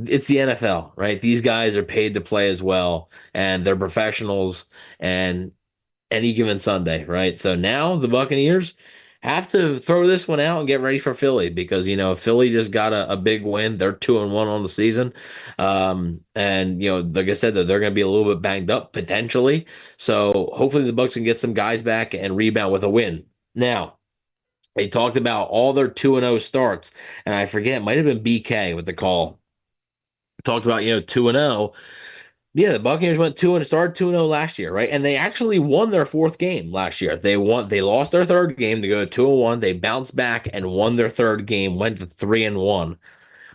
Speaker 4: it's the NFL, right? These guys are paid to play as well, and they're professionals, and any given Sunday, right? So now the Buccaneers have to throw this one out and get ready for Philly because, Philly just got a big win. They're 2-1 on the season. And, like I said, they're going to be a little bit banged up potentially. So hopefully the Bucs can get some guys back and rebound with a win. Now, they talked about all their 2-0 starts, and I forget, it might have been BK with the call. Talked about, 2-0. Yeah, the Buccaneers went 2 and started 2-0 last year, right? And they actually won their fourth game last year. They lost their third game to go 2-1. They bounced back and won their third game, went to 3-1.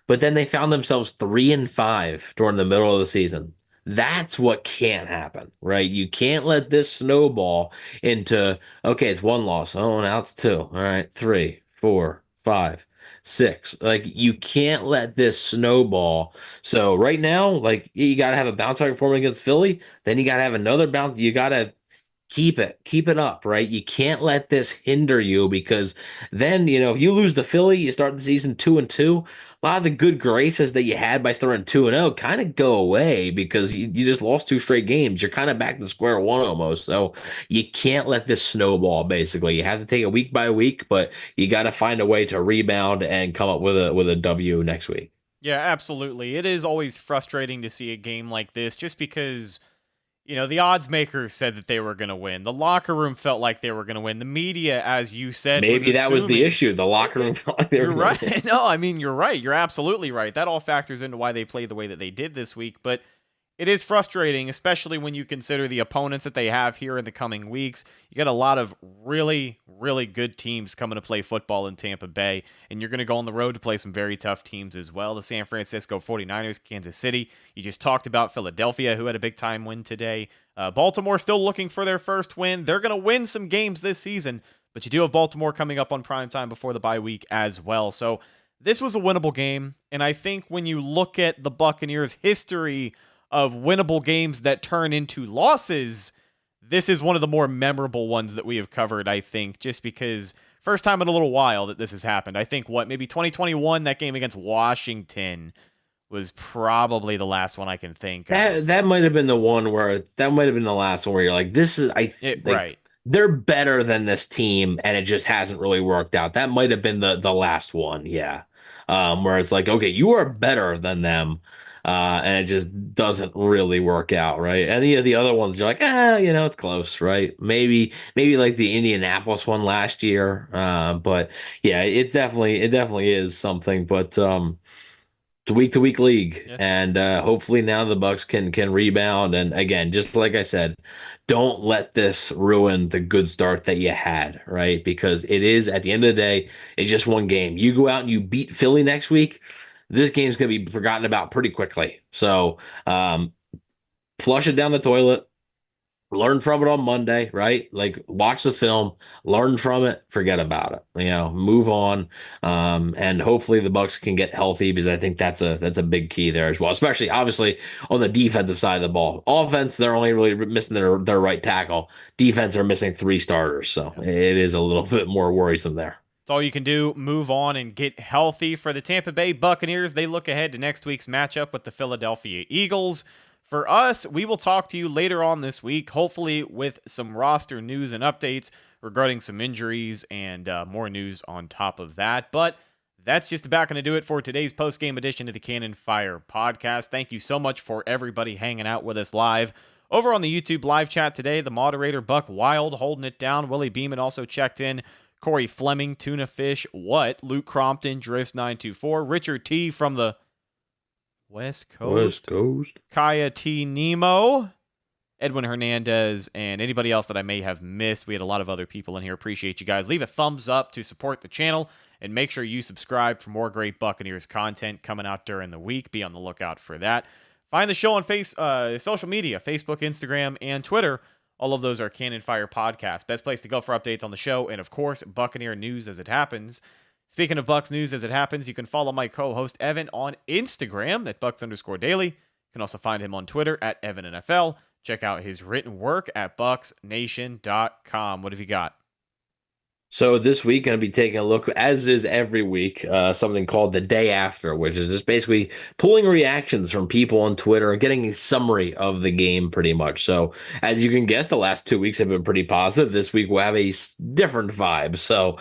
Speaker 4: But then they found themselves 3-5 during the middle of the season. That's what can't happen, right? You can't let this snowball into, okay, it's 1 loss. Oh, now it's 2. All right, 3, 4, 5. 6. Like, you can't let this snowball. So right now, like, you got to have a bounce back performance against Philly. Then you got to have another bounce. You got to keep it up, right? You can't let this hinder you, because then, if you lose to Philly, you start the season 2-2. A lot of the good graces that you had by starting 2-0 kind of go away, because you just lost 2 straight games. You're kind of back to square one almost. So you can't let this snowball, basically. You have to take it week by week, but you got to find a way to rebound and come up with a W next week.
Speaker 3: Yeah, absolutely. It is always frustrating to see a game like this, just because the odds makers said that they were going to win. The locker room felt like they were going to win. The media, as you said,
Speaker 4: maybe that was the issue. The locker room felt like they were going to win.
Speaker 3: Right. No, I mean, you're right. You're absolutely right. That all factors into why they played the way that they did this week. But it is frustrating, especially when you consider the opponents that they have here in the coming weeks. You got a lot of really, really good teams coming to play football in Tampa Bay, and you're going to go on the road to play some very tough teams as well. The San Francisco 49ers, Kansas City. You just talked about Philadelphia, who had a big-time win today. Baltimore still looking for their first win. They're going to win some games this season, but you do have Baltimore coming up on primetime before the bye week as well. So this was a winnable game, and I think when you look at the Buccaneers' history of winnable games that turn into losses, this is one of the more memorable ones that we have covered, I think, just because first time in a little while that this has happened. I think, maybe 2021, that game against Washington was probably the last one I can think of.
Speaker 4: That might have been the one that might have been the last one where you're like, this is,
Speaker 3: right.
Speaker 4: They're better than this team, and it just hasn't really worked out. That might have been the last one, yeah. Where it's like, okay, you are better than them. And it just doesn't really work out, right? Any of the other ones, you're like, it's close, right? Maybe like the Indianapolis one last year. But yeah, it definitely is something. But it's a week-to-week league,
Speaker 3: yeah.
Speaker 4: And hopefully now the Bucs can rebound. And again, just like I said, don't let this ruin the good start that you had, right? Because it is, at the end of the day, it's just one game. You go out and you beat Philly next week, this game's going to be forgotten about pretty quickly. So flush it down the toilet, learn from it on Monday, right? Like, watch the film, learn from it, forget about it, move on. And hopefully the Bucs can get healthy, because I think that's a big key there as well, especially obviously on the defensive side of the ball. Offense, they're only really missing their right tackle. Defense, are missing 3 starters. So it is a little bit more worrisome there.
Speaker 3: That's all you can do. Move on and get healthy. For the Tampa Bay Buccaneers, they look ahead to next week's matchup with the Philadelphia Eagles. For us, we will talk to you later on this week, hopefully with some roster news and updates regarding some injuries and more news on top of that. But that's just about going to do it for today's post-game edition of the Cannon Fire podcast. Thank you so much for everybody hanging out with us live over on the YouTube live chat today. The moderator, Buck Wild, holding it down. Willie Beeman also checked in. Corey Fleming, Tuna Fish, Luke Crompton, Drifts 924, Richard T from the West Coast, Kaya T Nemo, Edwin Hernandez, and anybody else that I may have missed. We had a lot of other people in here. Appreciate you guys. Leave a thumbs up to support the channel, and make sure you subscribe for more great Buccaneers content coming out during the week. Be on the lookout for that. Find the show on social media, Facebook, Instagram, and Twitter. All of those are Cannon Fire Podcast. Best place to go for updates on the show, and of course, Buccaneer news as it happens. Speaking of Bucs news as it happens, you can follow my co-host Evan on Instagram at Bucs_daily. You can also find him on Twitter at EvanNFL. Check out his written work at BucsNation.com. What have you got?
Speaker 4: So this week, going to be taking a look, as is every week, something called The Day After, which is just basically pulling reactions from people on Twitter and getting a summary of the game pretty much. So as you can guess, the last 2 weeks have been pretty positive. This week we'll have a different vibe. So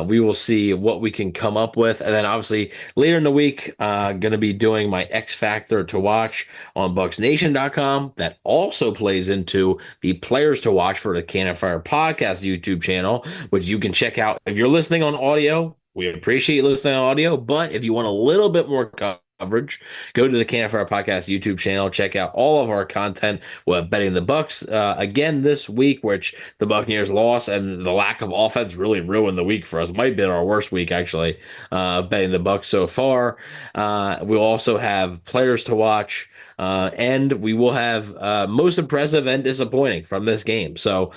Speaker 4: we will see what we can come up with. And then obviously later in the week, going to be doing my X Factor to watch on BucsNation.com. That also plays into the players to watch for the Cannon Fire Podcast YouTube channel, which you can check out. If you're listening on audio, we appreciate you listening on audio, but if you want a little bit more coverage, go to the Cannon Fire Podcast YouTube channel, check out all of our content. We're betting the Bucs again this week, which the Buccaneers lost, and the lack of offense really ruined the week for us. Might have been our worst week, actually, betting the Bucs so far. We'll also have players to watch, and we will have most impressive and disappointing from this game. So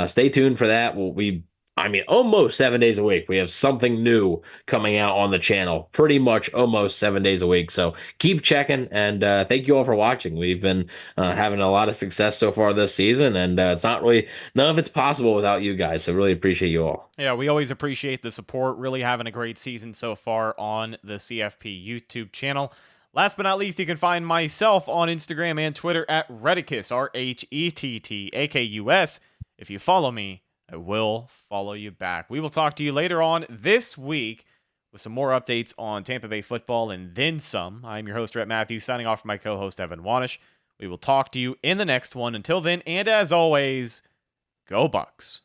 Speaker 4: stay tuned for that. We I mean, almost 7 days a week. We have something new coming out on the channel, pretty much almost 7 days a week. So keep checking, and thank you all for watching. We've been having a lot of success so far this season, and it's not really, none of it's possible without you guys. So really appreciate you all.
Speaker 3: Yeah, we always appreciate the support. Really having a great season so far on the CFP YouTube channel. Last but not least, you can find myself on Instagram and Twitter at Rhettakus, RHETTAKUS. If you follow me, I will follow you back. We will talk to you later on this week with some more updates on Tampa Bay football and then some. I'm your host, Rhett Matthew, signing off from my co-host, Evan Wanish. We will talk to you in the next one. Until then, and as always, go Bucs.